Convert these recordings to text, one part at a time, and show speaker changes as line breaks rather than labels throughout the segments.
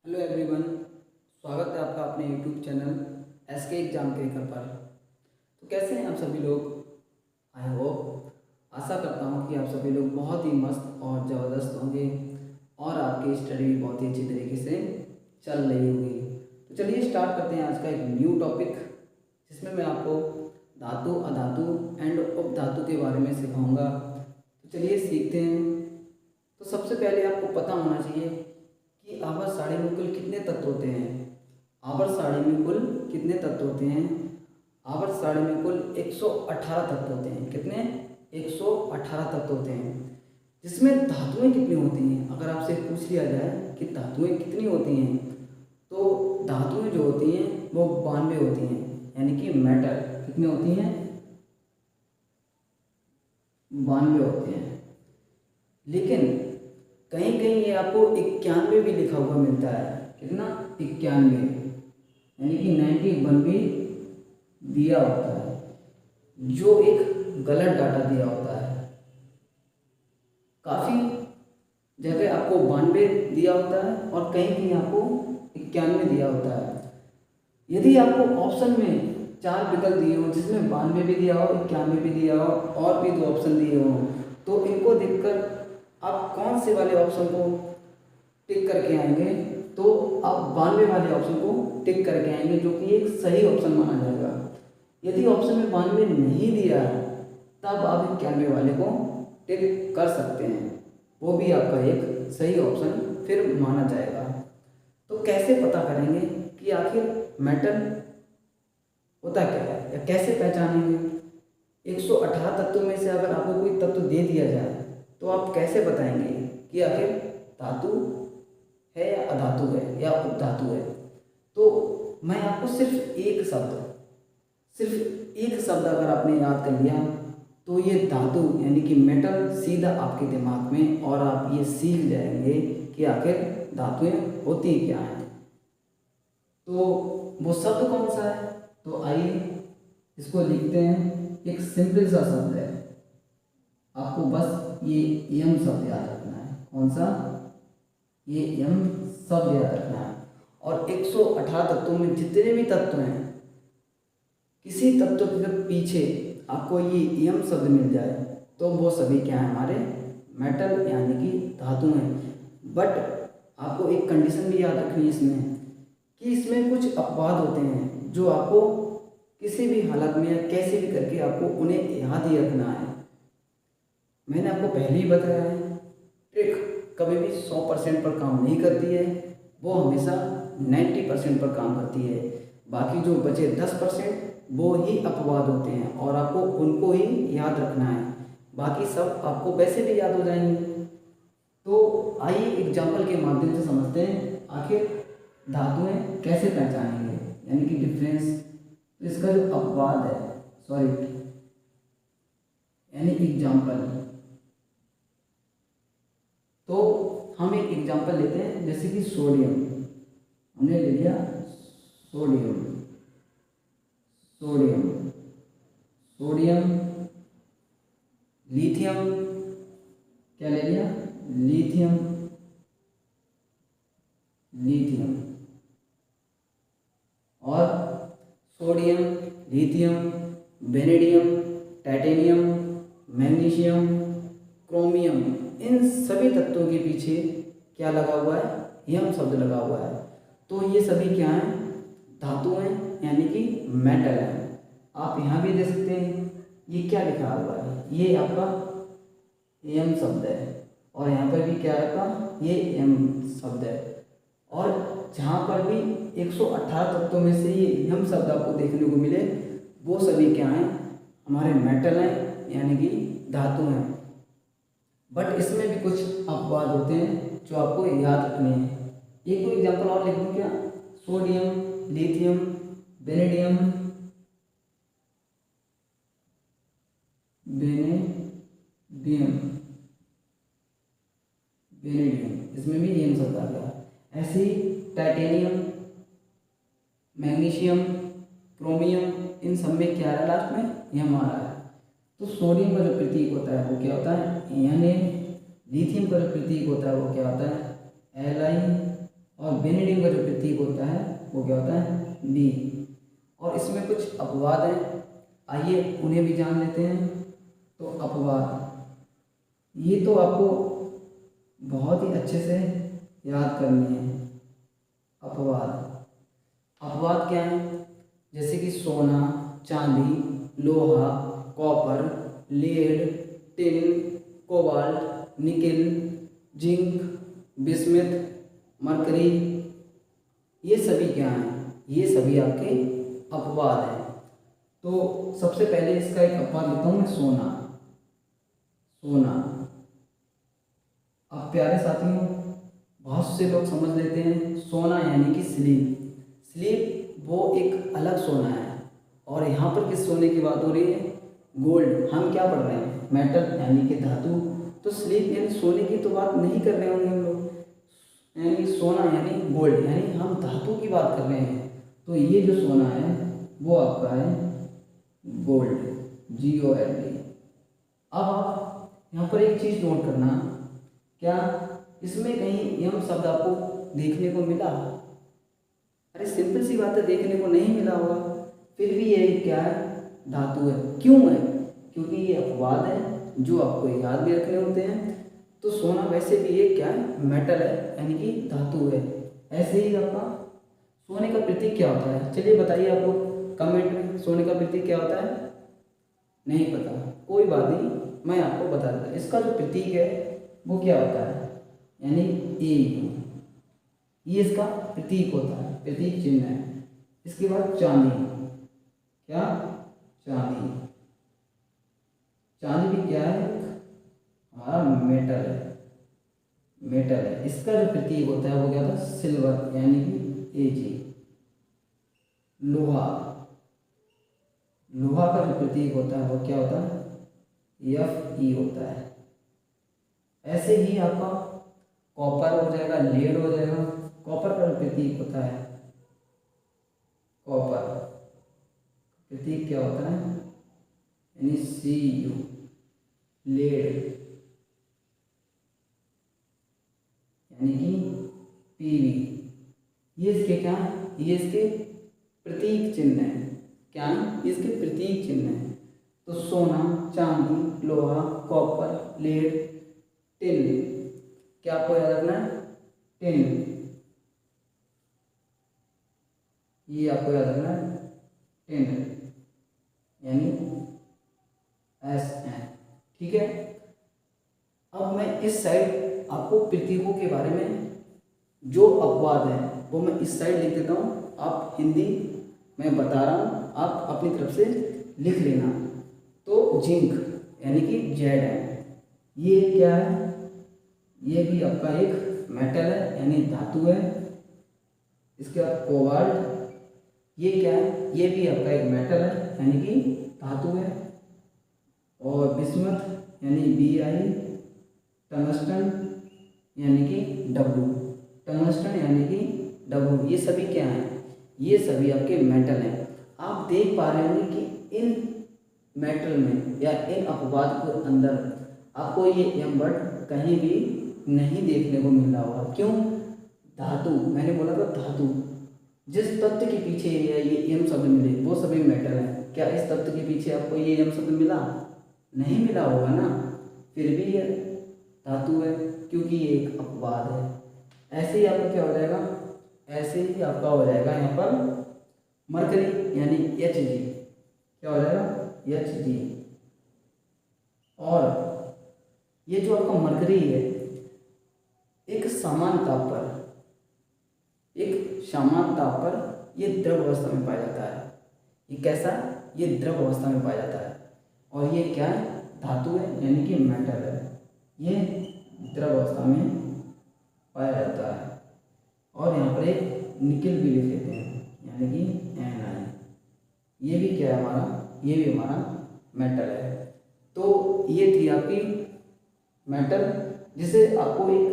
Hello everyone, स्वागत है आपका अपने यूट्यूब चैनल एसके एग्जाम क्रिकर पर। तो कैसे हैं आप सभी लोग? आई होप, आशा करता हूं कि आप सभी लोग बहुत ही मस्त और ज़बरदस्त होंगे और आपकी स्टडी भी बहुत ही अच्छी तरीके से चल रही होगी। तो चलिए स्टार्ट करते हैं आज का एक न्यू टॉपिक, जिसमें मैं आपको धातु, अधातु एंड उपधातु के बारे में सिखाऊंगा। तो चलिए सीखते हैं। तो सबसे पहले आपको पता होना चाहिए कि आवर्त सारणी में कुल कितने तत्व होते हैं। आवर्त सारणी में कुल कितने तत्व होते हैं? आवर्त सारणी में कुल 118 तत्व होते हैं। कितने? 118 तत्व होते हैं, जिसमें धातुएं कितनी होती हैं। अगर आपसे पूछ लिया जाए कि धातुएं कितनी होती हैं, तो धातुएं जो होती हैं वो 92 होती हैं, यानी कि मेटल कितनी होती हैं? 92 होते हैं। लेकिन कहीं कहीं ये आपको 91 भी लिखा हुआ मिलता है। कितना? 91, यानी कि 91 भी दिया होता है, जो एक गलत डाटा दिया होता है। काफ़ी जगह आपको 92 दिया होता है और कहीं कहीं आपको 91 दिया होता है। यदि आपको ऑप्शन में 4 विकल्प दिए हों, जिसमें 92 भी दिया हो, 91 भी दिया हो और भी 2 ऑप्शन दिए हों, तो इनको देखकर आप कौन से वाले ऑप्शन को टिक करके आएंगे? तो आप 92 वाले ऑप्शन को टिक करके आएंगे, जो कि एक सही ऑप्शन माना जाएगा। यदि ऑप्शन में 92 नहीं दिया है, तब आप 91 वाले को टिक कर सकते हैं, वो भी आपका एक सही ऑप्शन फिर माना जाएगा। तो कैसे पता करेंगे कि आखिर मेटल होता क्या है, या कैसे पहचानेंगे? 118 तत्वों में से अगर आपको कोई तत्व दे दिया जाए, तो आप कैसे बताएंगे कि आखिर धातु है या अधातु है या उपधातु है? तो मैं आपको सिर्फ एक शब्द अगर आपने याद कर लिया, तो ये धातु यानी कि मेटल सीधा आपके दिमाग में, और आप ये सीख जाएंगे कि आखिर धातुएं होती क्या हैं। तो वो शब्द कौन सा है? तो आइए इसको लिखते हैं। एक सिंपल सा शब्द है, आपको बस ये यम शब्द याद रखना है। कौन सा? ये यम शब्द याद रखना है। और 118 तत्वों में जितने भी तत्व हैं, किसी तत्व के पीछे आपको ये यम शब्द मिल जाए, तो वो सभी क्या है? हमारे मेटल यानी कि धातु हैं। बट आपको एक कंडीशन भी याद रखनी है इसमें, कि इसमें कुछ अपवाद होते हैं, जो आपको किसी भी हालत में या कैसे भी करके आपको उन्हें याद ही रखना है। मैंने आपको पहले ही बताया है, ट्रिक कभी भी 100% पर काम नहीं करती है, वो हमेशा 90% पर काम करती है। बाकी जो बचे 10% वो ही अपवाद होते हैं, और आपको उनको ही याद रखना है। बाकी सब आपको वैसे भी याद हो जाएंगे। तो आइए एग्जाम्पल के माध्यम से समझते हैं आखिर धातुएं कैसे पहचानेंगे, यानी कि डिफरेंस। तो इसका जो अपवाद है, यानी एग्जाम्पल, तो हम एक एग्जाम्पल लेते हैं, जैसे कि सोडियम। हमने ले लिया सोडियम, लिथियम, क्या ले लिया? लिथियम, और sodium, lithium, vanadium, titanium, magnesium, chromium, इन सभी तत्वों के पीछे क्या लगा हुआ है? यम शब्द लगा हुआ है। तो ये सभी क्या हैं? धातु हैं, यानी कि मेटल हैं। आप यहाँ भी दे सकते हैं, ये क्या लिखा हुआ है? ये आपका यम शब्द है, और यहाँ पर भी क्या है आपका? ये यम शब्द है। और जहाँ पर भी 118 तत्वों में से ये यम शब्द आपको देखने को मिले, वो सभी क्या हैं? हमारे मेटल हैं, यानी कि धातु हैं। बट इसमें भी कुछ अपवाद होते हैं जो आपको याद रखने हैं। एक दो एग्जाम्पल और लिख दूँ क्या? सोडियम, लिथियम, वेनेडियम, इसमें भी यम शब्द आ गया। ऐसे ही टाइटेनियम, मैग्नीशियम, क्रोमियम, इन सब में क्या है? लास्ट में यम आ रहा है। तो सोडियम का जो प्रतीक होता है वो क्या होता है? Na। लिथियम का जो प्रतीक होता है वो क्या होता है? Li। और बेनिडियम का जो प्रतीक होता है वो क्या होता है, बी। और इसमें कुछ अपवाद हैं, आइए उन्हें भी जान लेते हैं। तो अपवाद, ये तो आपको बहुत ही अच्छे से याद करनी है। अपवाद, अपवाद क्या है, जैसे कि सोना, चांदी, लोहा, copper, lead, tin, cobalt, nickel, zinc, bismuth, mercury, ये सभी क्या हैं, ये सभी आपके अपवाद हैं। तो सबसे पहले इसका एक अपवाद लिखता हूँ मैं, सोना। सोना, अब प्यारे साथियों बहुत से लोग समझ लेते हैं सोना यानी कि स्लीप। स्लीप वो एक अलग सोना है, और यहाँ पर किस सोने की बात हो रही है, गोल्ड। हम क्या पढ़ रहे हैं, मेटल यानी कि धातु। तो स्लीप यानी सोने की तो बात नहीं कर रहे होंगे हम लोग, यानी सोना यानी गोल्ड, यानी हम धातु की बात कर रहे हैं। तो ये जो सोना है वो आपका है गोल्ड, GOLD। अब आप यहाँ पर एक चीज़ नोट करना, क्या इसमें कहीं यम शब्द आपको देखने को मिला? अरे सिंपल सी बात है, देखने को नहीं मिला होगा। फिर भी ये क्या है, धातु है। क्यों है? क्योंकि ये अपवाद है जो आपको याद भी रखने होते हैं। तो सोना वैसे भी ये क्या है, मेटल है, यानी कि धातु है। ऐसे ही आपका सोने का प्रतीक क्या होता है, चलिए बताइए आप लोग कमेंट में, सोने का प्रतीक क्या होता है? नहीं पता, कोई बात नहीं, मैं आपको बता देता। इसका जो प्रतीक है वो क्या होता है, यानी AU, ये इसका प्रतीक होता है, प्रतीक चिन्ह है। इसके बाद चांदी, क्या, चांदी। चांदी भी क्या है, हमारा मेटल है, मेटल है। इसका जो प्रतीक होता है वो क्या होता है, सिल्वर, यानी कि AG। लोहा, लोहा का जो प्रतीक होता है वो क्या होता है, FE होता है। ऐसे ही आपका कॉपर हो जाएगा, लेड हो जाएगा। कॉपर का जो प्रतीक होता है, कॉपर प्रतीक क्या होता है, यानी CU, लेड यानी कि PV। ये इसके क्या है, ये इसके प्रतीक चिन्ह है। क्या है, इसके प्रतीक चिन्ह है। तो सोना, चांदी, लोहा, कॉपर, लेड, टिन, क्या आपको याद रखना है, टिन, ये आपको याद रखना है, टिन यानी SN। ठीक है, अब मैं इस साइड आपको प्रतीकों के बारे में जो अपवाद है वो मैं इस साइड लिख देता हूँ। आप हिंदी मैं बता रहा हूँ, आप अपनी तरफ से लिख लेना। तो जिंक यानी कि जेड है, ये क्या है, ये भी आपका एक मेटल है, यानी धातु है। इसके बाद कोबाल्ट, ये क्या है, ये भी आपका एक मेटल है, यानी कि धातु है। और बिस्मथ यानी BI, टंगस्टन यानी कि W, टंगस्टन यानी कि W, ये सभी क्या हैं, ये सभी आपके मेटल हैं। आप देख पा रहे होंगे कि इन मेटल में या इन अपवाद के अंदर आपको ये M वर्ड कहीं भी नहीं देखने को मिल रहा होगा। क्यों? धातु, मैंने बोला था धातु, जिस तत्व के पीछे ये M शब्द मिले वो सभी मेटल हैं। क्या इस तत्व के पीछे आपको ये M शब्द मिला? नहीं मिला होगा ना, फिर भी ये धातु है क्योंकि ये एक अपवाद है। ऐसे ही आपका क्या हो जाएगा, ऐसे ही आपका हो जाएगा यहाँ पर मरकरी यानी Hg, क्या हो जाएगा, Hg। और ये जो आपका मरकरी है एक समान ताप पर, एक समान ताप पर ये द्रव अवस्था में पाया जाता है। ये कैसा, ये द्रव अवस्था में पाया जाता है। और ये क्या है, धातु है, यानी कि मेटल है, ये द्रव अवस्था में पाया जाता है। और यहाँ पर एक निकिल भी लिख लेते हैं, यानी कि Ni, ये भी क्या है हमारा, ये भी हमारा मेटल है। तो ये थी आपकी मेटल, जिसे आपको एक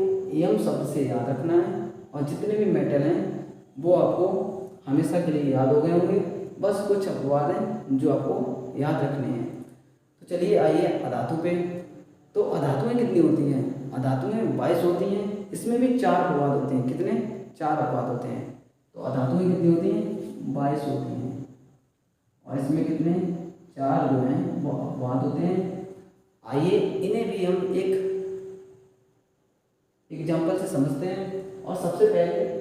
M शब्द से याद रखना है। और जितने भी मेटल हैं वो आपको हमेशा के लिए याद हो गए होंगे, बस कुछ अपवाद हैं जो आपको याद रखने हैं। तो चलिए आइए अधातु पे। तो अधातुएँ कितनी होती हैं, अधातुएँ 22 होती हैं। इसमें भी 4 अपवाद होते हैं, कितने, 4 अपवाद होते हैं। तो अधातुएं कितनी होती हैं? 22 होती हैं। और इसमें कितने 4 जो हैं वो अपवाद होते हैं। आइए इन्हें भी हम एक एग्जाम्पल से समझते हैं। और सबसे पहले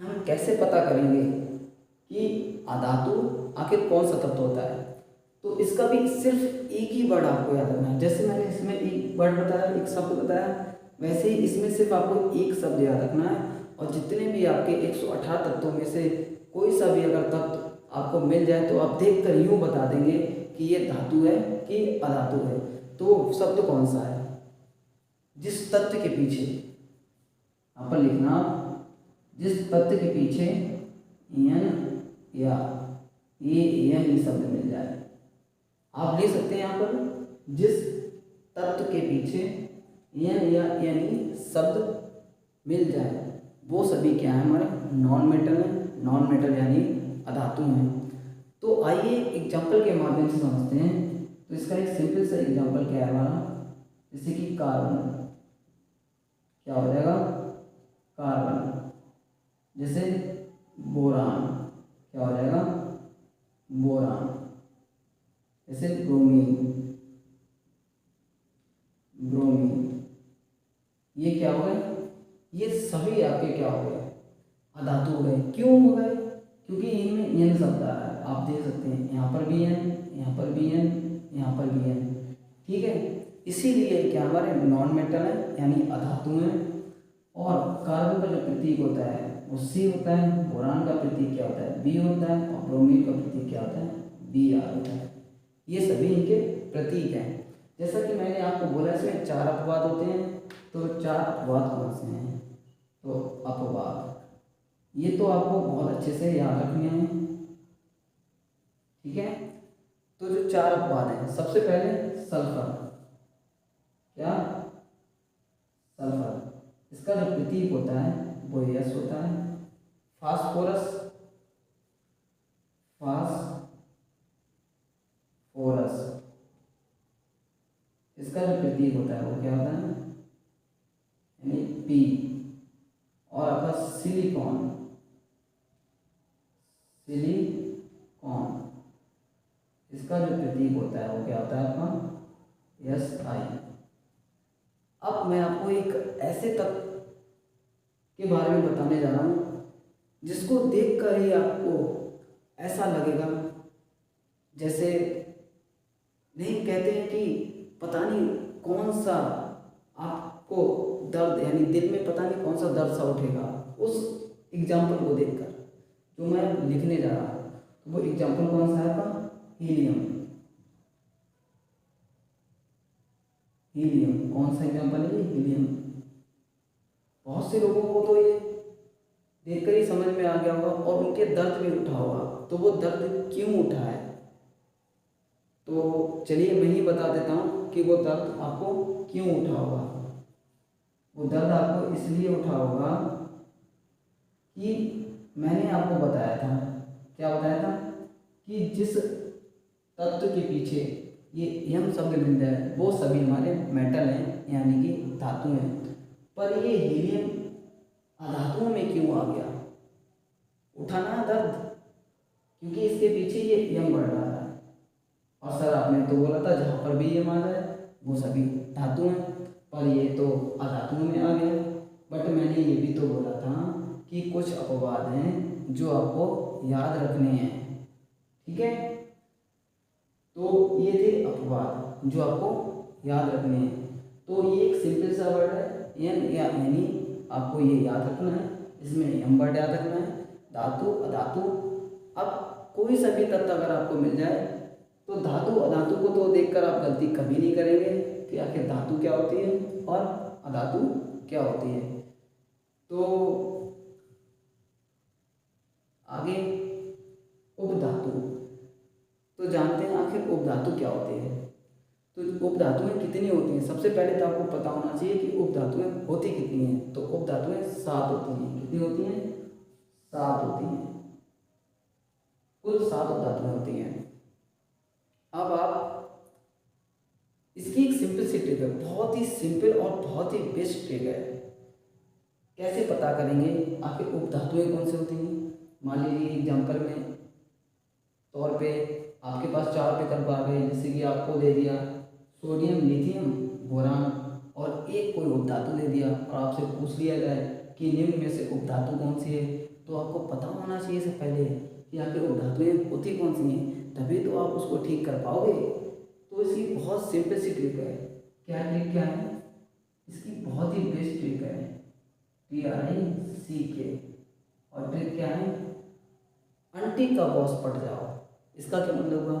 हम कैसे पता करेंगे कि अधातु आखिर कौन सा तत्व होता है। तो इसका भी सिर्फ एक ही वर्ड आपको याद रखना है। जैसे मैंने इसमें एक वर्ड बताया, एक शब्द बताया, वैसे ही इसमें सिर्फ आपको एक शब्द याद रखना है। और जितने भी आपके 118 तत्वों में से कोई सा भी अगर तत्व आपको मिल जाए तो आप देख कर यूँ बता देंगे कि ये धातु है कि अधातु है। तो शब्द कौन सा है? जिस तत्व के पीछे यहाँ पर लिखना, जिस तत्व के पीछे यन या ये शब्द मिल जाए। आप ले सकते हैं यहाँ पर जिस तत्व के पीछे यन या यानी शब्द मिल जाए वो सभी क्या है? हमारे नॉन मेटल है। नॉन मेटल यानी अधातु हैं। तो आइए एग्जाम्पल के माध्यम से समझते हैं। तो इसका एक सिंपल सा एग्जाम्पल क्या है हमारा, जैसे कि कार्बन क्या हो जाएगा? कार्बन। जैसे बोरान क्या हो जाएगा? बोरान। जैसे ब्रोमीन, ब्रोमीन। ये क्या हो गए? ये सभी आपके क्या हो गए? अधातु हो गए। क्यों हो गए? क्योंकि इनमें यन शब्द आ रहा है। आप देख सकते हैं यहाँ पर भी यन, यहाँ पर भी यन, यहाँ पर भी यन। ठीक है, इसीलिए क्या हमारे नॉन मेटल है यानी अधातु हैं। और कार्बन का जो प्रतीक होता है वो सी होता है, बोरान का प्रतीक क्या होता है? बी होता है, और ब्रोमीन का प्रतीक क्या होता है? बी आर होता है। ये सभी इनके प्रतीक हैं। जैसा कि मैंने आपको बोला इसमें 4 अपवाद होते हैं। तो 4 अपवाद कौन से हैं? तो अपवाद ये तो आपको बहुत अच्छे से याद रखने हैं। ठीक है, तो जो 4 अपवाद हैं, सबसे पहले सल्फर। क्या? सल्फर। इसका जो प्रतीक होता है वो यस होता है। फास्फोरस, फास्फोरस, इसका जो प्रतीक होता है वो क्या होता है? यानी पी। और आपका सिलिकॉन, सिलिकॉन, इसका जो प्रतीक होता है वो क्या होता है आपका? S I. अब मैं आपको एक ऐसे तत्व के बारे में बताने जा रहा हूँ जिसको देखकर ही आपको ऐसा लगेगा जैसे, नहीं कहते हैं कि पता नहीं कौन सा आपको दर्द यानी दिल में पता नहीं कौन सा दर्द सा उठेगा उस एग्जाम्पल को देखकर जो मैं लिखने जा रहा हूँ। तो वो एग्जाम्पल कौन सा है आपका? हीलियम। हीलियम कौन सा एग्जाम्पल है? ये हीलियम। बहुत से लोगों को तो ये देखकर ही समझ में आ गया होगा और उनके दर्द भी उठा होगा। तो वो दर्द क्यों उठा है? तो चलिए मैं ही बता देता हूँ कि वो दर्द आपको क्यों उठा होगा। वो दर्द आपको इसलिए उठा होगा कि मैंने आपको बताया था, क्या बताया था? कि जिस तत्व के पीछे ये यम शब्द मिल जाए वो सभी हमारे मेटल हैं यानी कि धातु हैं। पर ये हीलियम अधातुओं में क्यों आ गया? उठाना दर्द, क्योंकि इसके पीछे ये यम बढ़ रहा है। और सर आपने तो बोला था जहाँ पर भी यम आ जाए वो सभी धातु हैं, पर ये तो अधातुओं में आ गया। बट मैंने ये भी तो बोला था कि कुछ अपवाद हैं जो आपको याद रखने हैं। ठीक है, तो ये थे अपवाद जो आपको याद रखने हैं। तो ये एक सिंपल सा वर्ड है एन या यानी, आपको ये याद रखना है। इसमें एम वर्ड याद रखना है, धातु अधातु। अब कोई सा भी तत्व अगर आपको मिल जाए तो धातु अधातु को तो देखकर आप गलती कभी नहीं करेंगे कि आखिर धातु क्या होती है और अधातु क्या होती है। तो आगे उपधातु, तो जानते हैं आखिर उपधातु क्या होती है। तो उपधातुएं कितनी होती हैं? सबसे पहले तो आपको पता होना चाहिए कि उपधातुएं होती कितनी हैं। तो उपधातुएं 7 होती हैं। कितनी होती हैं? 7 होती हैं। कुल 7 उपधातुएं होती हैं। अब आप इसकी एक सिंपल सी ट्रिक है, बहुत ही सिंपल और बहुत ही बेस्ट ट्रिक है। कैसे पता करेंगे आखिर उपधातुएं कौन सी होती हैं। मान लीजिए एग्जाम्पल में तौर पे आपके पास 4 विकल्प आ गए, जैसे कि आपको दे दिया सोडियम, लिथियम, बोरान, और एक कोई उपधातु दे दिया और आपसे पूछ लिया जाए कि निम्न में से उपधातु कौन सी है, तो आपको पता होना चाहिए से पहले कि आखिर उपधातुएं होती कौन सी हैं, तभी तो आप उसको ठीक कर पाओगे। तो इसकी बहुत सिंपल सी ट्रिक है। क्या ट्रिक क्या है इसकी? बहुत ही बेस्ट ट्रिक है, TRICK। और ट्रिक क्या है? आंटी का बॉस पट जाओ। इसका क्या मतलब हुआ?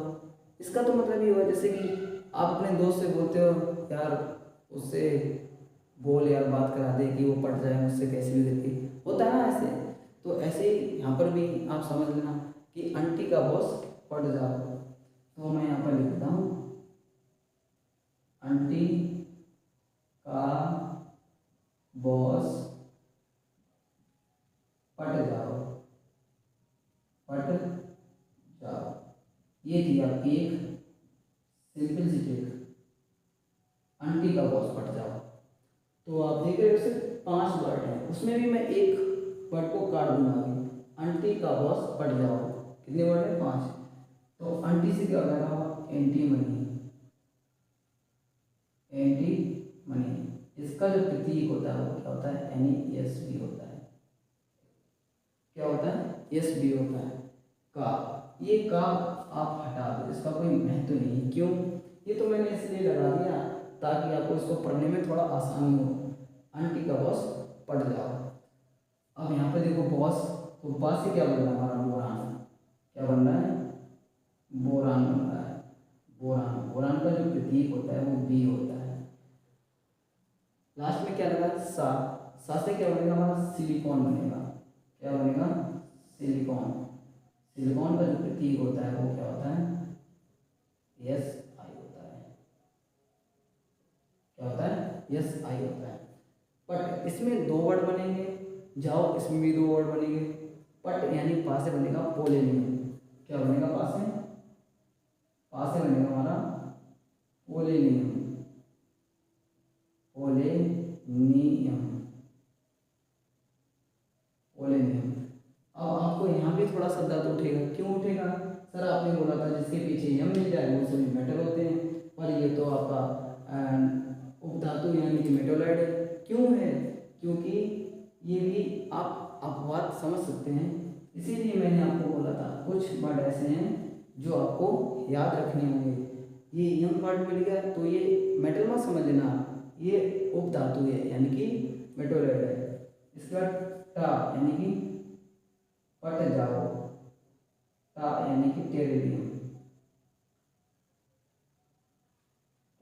इसका तो मतलब ये हुआ जैसे कि आप अपने दोस्त से बोलते हो यार उससे बोल यार बात करा दे कि वो पट जाए मुझसे कैसे भी करके, होता है ना ऐसे। तो ऐसे ही यहाँ पर भी आप समझ लेना कि आंटी का बॉस पट जाओ। तो मैं यहाँ पर लिखता हूँ आंटी का बॉस पट जाओ, पट जाओ। ये थी आपकी एक सिंपल सी ट्रिक, आंटी का बॉस पट जाओ। तो आप देख रहे हो सिर्फ 5 वर्ड हैं, उसमें भी मैं एक वर्ड को काट दूंगा अभी। आंटी का बॉस पट जाओ, कितने वर्ड हैं? 5। तो आंटी से क्या हो जाएगा? Anti money, anti money. इसका जो प्रतीक होता है वो क्या होता है? NESB होता है। क्या होता है? SB होता है। का, ये का आप हटा दो, इसका कोई महत्व नहीं। क्यों? ये तो मैंने इसलिए लगा दिया ताकि आपको इसको पढ़ने में थोड़ा आसानी हो। आंटी का बॉस पढ़ जाओ। अब यहाँ पे देखो बॉस, तो बॉस से क्या बन रहा है हमारा? बोरान। क्या बन रहा है? बोरान बन रहा है। बोरान, बोरान का जो प्रतीक होता है वो B होता है। लास्ट में क्या लगा? सा, सा से क्या बनेगा हमारा? सिलिकॉन बनेगा। क्या बनेगा? सिलिकॉन। सिलिकॉन का जो प्रतीक होता है वो क्या होता है? SI होता है। क्या होता है? SI होता है। पट, इसमें 2 वर्ड बनेंगे, जाओ इसमें भी 2 वर्ड बनेंगे। पट यानी पा से बनेगा पोलेनियम। क्या बनेगा? पा से बनेगा हमारा पोलेनियम, पोलेनियम, पोलेनियम। अब आपको यहाँ भी थोड़ा सा दर्द उठेगा। क्यों उठेगा? सर आपने बोला था जिसके पीछे यम मिल जाए वो सभी मेटल होते हैं, और ये तो आपका उपधातु यानी कि मेटोलाइड है। क्यों है? क्योंकि ये भी आप अपवाद समझ सकते हैं, इसीलिए मैंने आपको बोला था कुछ वर्ड ऐसे हैं जो आपको याद रखने होंगे। ये यम वर्ड मिल गया तो ये मेटल मत समझ लेना, ये उपधातु है यानी कि मेटोलाइड है। इसके बाद टा यानी कि पट जाओ, टा यानी कि टेरिलियम,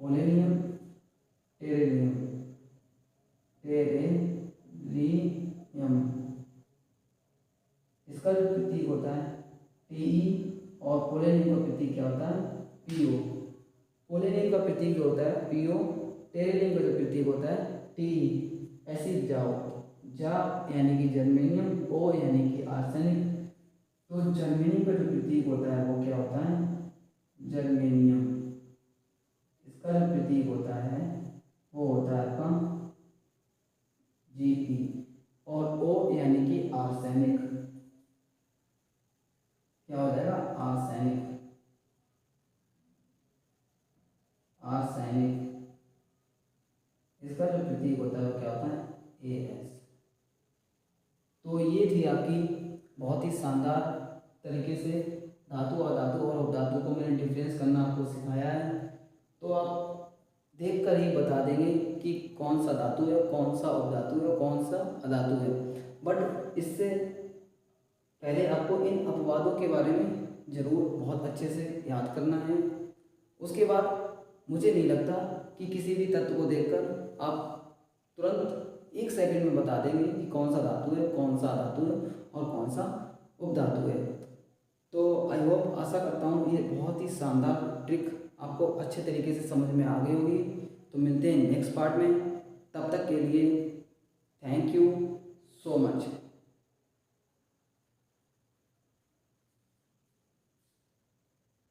पोलेनियम, टेरिलियम, टेरिलियम। इसका जो प्रतीक होता है TE, और पोलेनियम का प्रतीक क्या होता है? PO। पोलेनियम का प्रतीक जो होता है PO, टेरिलियम का जो प्रतीक होता है TE। ऐसे जाओ, जा यानी कि जर्मेनियम, O यानी कि आर्सेनिक। तो जर्मेनियम का जो प्रतीक होता है वो क्या होता है? जर्मेनियम। इसका जो प्रतीक होता है वो होता है आपका GE। और O यानी कि आर्सेनिक। क्या हो जाएगा? Arsenic, arsenic. इसका जो प्रतीक होता है वो क्या होता है? AS। तो ये थी आपकी बहुत ही शानदार तरीके से धातु, अधातु और उपधातु को मैंने डिफरेंस करना आपको सिखाया है। तो आप देखकर ही बता देंगे कि कौन सा धातु है, कौन सा उपधातु है, कौन सा अधातु है। बट इससे पहले आपको इन अपवादों के बारे में ज़रूर बहुत अच्छे से याद करना है। उसके बाद मुझे नहीं लगता कि किसी भी तत्व को देखकर आप तुरंत 1 सेकंड में बता देंगे कि कौन सा धातु है, कौन सा अधातु है और कौन सा उपधातु है। तो आई होप, आशा करता हूँ ये बहुत ही शानदार ट्रिक आपको अच्छे तरीके से समझ में आ गई होगी। तो मिलते हैं नेक्स्ट पार्ट में, तब तक के लिए थैंक यू सो मच।